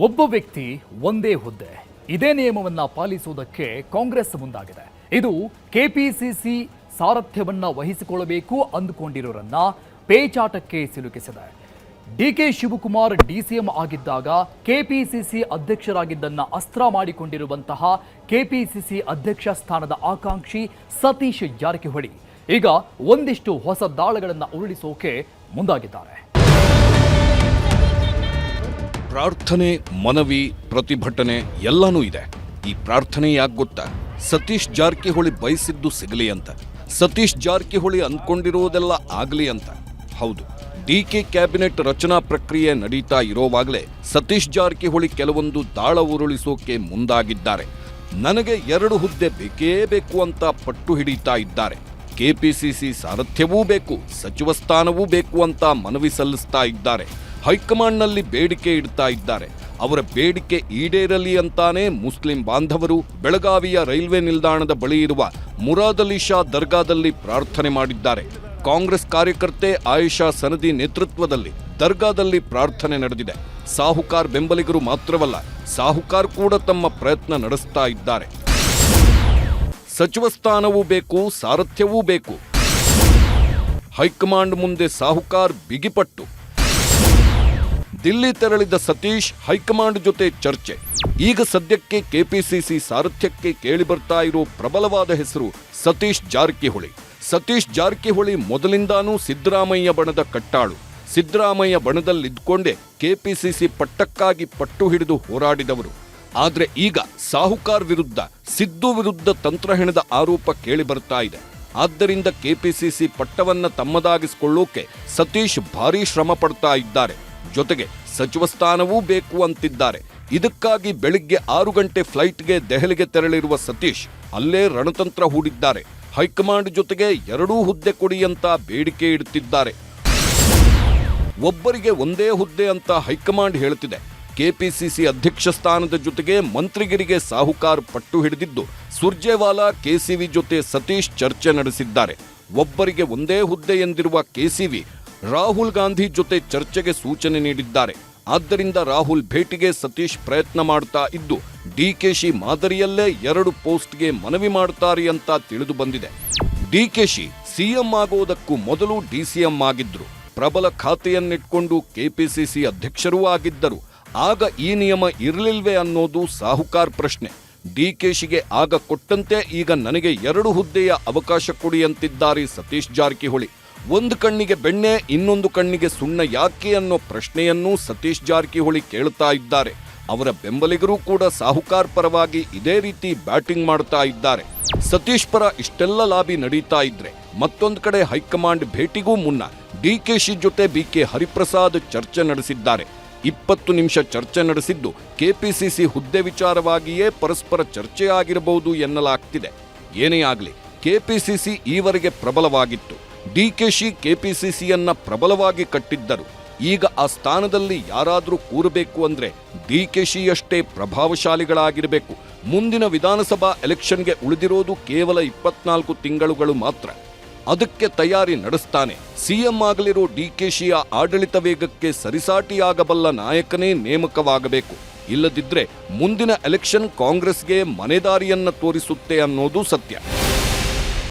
ಒಬ್ಬ ವ್ಯಕ್ತಿ ಒಂದೇ ಹುದ್ದೆ ಇದೇ ನಿಯಮವನ್ನ ಪಾಲಿಸುವುದಕ್ಕೆ ಕಾಂಗ್ರೆಸ್ ಮುಂದಾಗಿದೆ. ಇದು ಕೆಪಿಸಿಸಿ ಸಾರಥ್ಯವನ್ನ ವಹಿಸಿಕೊಳ್ಳಬೇಕು ಅಂದುಕೊಂಡಿರೋರನ್ನ ಪೇಚಾಟಕ್ಕೆ ಸಿಲುಕಿಸಿದೆ. ಡಿಕೆ ಶಿವಕುಮಾರ್ ಡಿಸಿಎಂ ಆಗಿದ್ದಾಗ ಕೆಪಿಸಿಸಿ ಅಧ್ಯಕ್ಷರಾಗಿದ್ದನ್ನ ಅಸ್ತ್ರ ಮಾಡಿಕೊಂಡಿರುವಂತಹ ಕೆಪಿಸಿಸಿ ಅಧ್ಯಕ್ಷ ಸ್ಥಾನದ ಆಕಾಂಕ್ಷಿ ಸತೀಶ್ ಜಾರಕಿಹೊಳಿ ಈಗ ಒಂದಿಷ್ಟು ಹೊಸ ದಾಳಗಳನ್ನು ಉರುಳಿಸೋಕೆ ಮುಂದಾಗಿದ್ದಾರೆ. ಪ್ರಾರ್ಥನೆ, ಮನವಿ, ಪ್ರತಿಭಟನೆ ಎಲ್ಲನೂ ಇದೆ. ಈ ಪ್ರಾರ್ಥನೆ ಯಾಕೆ ಗೊತ್ತಾ? ಸತೀಶ್ ಜಾರಕಿಹೊಳಿ ಬಯಸಿದ್ದು ಸಿಗಲಿ ಅಂತ, ಸತೀಶ್ ಜಾರಕಿಹೊಳಿ ಅಂದ್ಕೊಂಡಿರೋದೆಲ್ಲ ಆಗಲಿ ಅಂತ. ಹೌದು, ಡಿಕೆ ಕ್ಯಾಬಿನೆಟ್ ರಚನಾ ಪ್ರಕ್ರಿಯೆ ನಡೀತಾ ಇರೋವಾಗಲೇ ಸತೀಶ್ ಜಾರಕಿಹೊಳಿ ಕೆಲವೊಂದು ದಾಳ ಉರುಳಿಸೋಕೆ ಮುಂದಾಗಿದ್ದಾರೆ. ನನಗೆ 2 ಹುದ್ದೆ ಬೇಕೇ ಬೇಕು ಅಂತ ಪಟ್ಟು ಹಿಡಿತಾ ಇದ್ದಾರೆ. ಕೆಪಿಸಿಸಿ ಸಾರಥ್ಯವೂ ಬೇಕು, ಸಚಿವ ಸ್ಥಾನವೂ ಬೇಕು ಅಂತ ಮನವಿ ಸಲ್ಲಿಸ್ತಾ ಇದ್ದಾರೆ. ಹೈಕಮಾಂಡ್ನಲ್ಲಿ ಬೇಡಿಕೆ ಇಡ್ತಾ ಇದ್ದಾರೆ. ಅವರ ಬೇಡಿಕೆ ಈಡೇರಲಿ ಅಂತಾನೆ ಮುಸ್ಲಿಂ ಬಾಂಧವರು ಬೆಳಗಾವಿಯ ರೈಲ್ವೆ ನಿಲ್ದಾಣದ ಬಳಿ ಇರುವ ಮುರಾದ್ ಅಲಿ ಶಾ ದರ್ಗಾದಲ್ಲಿ ಪ್ರಾರ್ಥನೆ ಮಾಡಿದ್ದಾರೆ. ಕಾಂಗ್ರೆಸ್ ಕಾರ್ಯಕರ್ತೆ ಆಯಿಷಾ ಸನದಿ ನೇತೃತ್ವದಲ್ಲಿ ದರ್ಗಾದಲ್ಲಿ ಪ್ರಾರ್ಥನೆ ನಡೆದಿದೆ. ಸಾಹುಕಾರ್ ಬೆಂಬಲಿಗರು ಮಾತ್ರವಲ್ಲ, ಸಾಹುಕಾರ್ ಕೂಡ ತಮ್ಮ ಪ್ರಯತ್ನ ನಡೆಸ್ತಾ ಇದ್ದಾರೆ. ಸಚಿವ ಸ್ಥಾನವೂ ಬೇಕು, ಸಾರಥ್ಯವೂ ಬೇಕು. ಹೈಕಮಾಂಡ್ ಮುಂದೆ ಸಾಹುಕಾರ್ ಬಿಗಿಪಟ್ಟು. ದಿಲ್ಲಿ ತೆರಳಿದ ಸತೀಶ್ ಹೈಕಮಾಂಡ್ ಜೊತೆ ಚರ್ಚೆ. ಈಗ ಸದ್ಯಕ್ಕೆ ಕೆಪಿಸಿಸಿ ಸಾರಥ್ಯಕ್ಕೆ ಕೇಳಿಬರ್ತಾ ಇರೋ ಪ್ರಬಲವಾದ ಹೆಸರು ಸತೀಶ್ ಜಾರಕಿಹೊಳಿ. ಸತೀಶ್ ಜಾರಕಿಹೊಳಿ ಮೊದಲಿಂದಾನೂ ಸಿದ್ದರಾಮಯ್ಯ ಬಣದ ಕಟ್ಟಾಳು. ಸಿದ್ದರಾಮಯ್ಯ ಬಣದಲ್ಲಿದ್ದುಕೊಂಡೇ ಕೆಪಿಸಿಸಿ ಪಟ್ಟಕ್ಕಾಗಿ ಪಟ್ಟು ಹಿಡಿದು ಹೋರಾಡಿದವರು. ಆದ್ರೆ ಈಗ ಸಾಹುಕಾರ್ ವಿರುದ್ಧ, ಸಿದ್ದು ವಿರುದ್ಧ ತಂತ್ರ ಹೆಣೆದ ಆರೋಪ ಕೇಳಿಬರ್ತಾ ಇದೆ. ಆದ್ದರಿಂದ ಕೆಪಿಸಿಸಿ ಪಟ್ಟವನ್ನ ತಮ್ಮದಾಗಿಸಿಕೊಳ್ಳೋಕೆ ಸತೀಶ್ ಭಾರೀ ಶ್ರಮ ಪಡ್ತಾ ಇದ್ದಾರೆ. ಜೊತೆಗೆ ಸಚಿವ ಸ್ಥಾನವೂ ಬೇಕು ಅಂತಿದ್ದಾರೆ. ಇದಕ್ಕಾಗಿ ಬೆಳಿಗ್ಗೆ 6 ಗಂಟೆ ಫ್ಲೈಟ್ಗೆ ದೆಹಲಿಗೆ ತೆರಳಿರುವ ಸತೀಶ್ ಅಲ್ಲೇ ರಣತಂತ್ರ ಹೂಡಿದ್ದಾರೆ. ಹೈಕಮಾಂಡ್ ಜೊತೆಗೆ 2 ಹುದ್ದೆ ಕೊಡಿ ಅಂತ ಬೇಡಿಕೆ ಇಡುತ್ತಿದ್ದಾರೆ. ಒಬ್ಬರಿಗೆ ಒಂದೇ ಹುದ್ದೆ ಅಂತ ಹೈಕಮಾಂಡ್ ಹೇಳುತ್ತಿದೆ. ಕೆಪಿಸಿಸಿ ಅಧ್ಯಕ್ಷ ಸ್ಥಾನದ ಜೊತೆಗೆ ಮಂತ್ರಿಗಿರಿಗೆ ಸಾಹುಕಾರ್ ಪಟ್ಟು ಹಿಡಿದಿದ್ದು, ಸುರ್ಜೇವಾಲಾ, ಕೆಸಿವಿ ಜೊತೆ ಸತೀಶ್ ಚರ್ಚೆ ನಡೆಸಿದ್ದಾರೆ. ಒಬ್ಬರಿಗೆ ಒಂದೇ ಹುದ್ದೆ ಎಂದಿರುವ ಕೆಸಿವಿ ರಾಹುಲ್ ಗಾಂಧಿ ಜೊತೆ ಚರ್ಚೆಗೆ ಸೂಚನೆ ನೀಡಿದ್ದಾರೆ. ಆದ್ದರಿಂದ ರಾಹುಲ್ ಭೇಟಿಗೆ ಸತೀಶ್ ಪ್ರಯತ್ನ ಮಾಡ್ತಾ ಇದ್ದು, ಡಿಕೆಶಿ ಮಾದರಿಯಲ್ಲೇ 2 ಪೋಸ್ಟ್ಗೆ ಮನವಿ ಮಾಡ್ತಾರೆ ಅಂತ ತಿಳಿದು ಬಂದಿದೆ. ಡಿಕೆಶಿ ಸಿಎಂ ಆಗೋದಕ್ಕೂ ಮೊದಲು ಡಿಸಿಎಂ ಆಗಿದ್ರು. ಪ್ರಬಲ ಖಾತೆಯನ್ನಿಟ್ಕೊಂಡು ಕೆಪಿಸಿಸಿ ಅಧ್ಯಕ್ಷರೂ ಆಗಿದ್ದರು. ಆಗ ಈ ನಿಯಮ ಇರಲಿಲ್ವೇ ಅನ್ನೋದು ಸಾಹುಕಾರ್ ಪ್ರಶ್ನೆ. ಡಿಕೆಶಿಗೆ ಆಗ ಕೊಟ್ಟಂತೆ ಈಗ ನನಗೆ 2 ಹುದ್ದೆಯ ಅವಕಾಶ ಕೊಡಿ ಅಂತಿದ್ದಾರೆ ಸತೀಶ್ ಜಾರಕಿಹೊಳಿ. ಒಂದು ಕಣ್ಣಿಗೆ ಬೆಣ್ಣೆ, ಇನ್ನೊಂದು ಕಣ್ಣಿಗೆ ಸುಣ್ಣ ಯಾಕೆ ಅನ್ನೋ ಪ್ರಶ್ನೆಯನ್ನೂ ಸತೀಶ್ ಜಾರಕಿಹೊಳಿ ಕೇಳ್ತಾ ಇದ್ದಾರೆ. ಅವರ ಬೆಂಬಲಿಗರು ಕೂಡ ಸಾಹುಕಾರ್ ಪರವಾಗಿ ಇದೇ ರೀತಿ ಬ್ಯಾಟಿಂಗ್ ಮಾಡ್ತಾ ಇದ್ದಾರೆ. ಸತೀಶ್ ಪರ ಇಷ್ಟೆಲ್ಲ ಲಾಬಿ ನಡೀತಾ ಇದ್ರೆ ಮತ್ತೊಂದು ಕಡೆ ಹೈಕಮಾಂಡ್ ಭೇಟಿಗೂ ಮುನ್ನ ಡಿಕೆಶಿ ಜೊತೆ ಬಿಕೆ ಹರಿಪ್ರಸಾದ್ ಚರ್ಚೆ ನಡೆಸಿದ್ದಾರೆ. 20 ನಿಮಿಷ ಚರ್ಚೆ ನಡೆಸಿದ್ದು ಕೆಪಿಸಿಸಿ ಹುದ್ದೆ ವಿಚಾರವಾಗಿಯೇ ಪರಸ್ಪರ ಚರ್ಚೆ ಆಗಿರಬಹುದು ಎನ್ನಲಾಗ್ತಿದೆ. ಏನೇ ಆಗಲಿ, ಕೆಪಿಸಿಸಿ ಈವರೆಗೆ ಪ್ರಬಲವಾಗಿತ್ತು. ಡಿಕೆಶಿ ಕೆಪಿಸಿಸಿಯನ್ನ ಪ್ರಬಲವಾಗಿ ಕಟ್ಟಿದ್ದರು. ಈಗ ಆ ಸ್ಥಾನದಲ್ಲಿ ಯಾರಾದರೂ ಕೂರಬೇಕು ಅಂದ್ರೆ ಡಿಕೆಶಿಯಷ್ಟೇ ಪ್ರಭಾವಶಾಲಿಗಳಾಗಿರಬೇಕು. ಮುಂದಿನ ವಿಧಾನಸಭಾ ಎಲೆಕ್ಷನ್ಗೆ ಉಳಿದಿರೋದು ಕೇವಲ 24 ತಿಂಗಳುಗಳು ಮಾತ್ರ. ಅದಕ್ಕೆ ತಯಾರಿ ನಡೆಸ್ತಾನೆ. ಸಿಎಂ ಆಗಲಿರೋ ಡಿಕೆಶಿಯ ಆಡಳಿತ ವೇಗಕ್ಕೆ ಸರಿಸಾಟಿಯಾಗಬಲ್ಲ ನಾಯಕನೇ ನೇಮಕವಾಗಬೇಕು. ಇಲ್ಲದಿದ್ರೆ ಮುಂದಿನ ಎಲೆಕ್ಷನ್ ಕಾಂಗ್ರೆಸ್ಗೆ ಮನೆದಾರಿಯನ್ನ ತೋರಿಸುತ್ತೆ ಅನ್ನೋದು ಸತ್ಯ.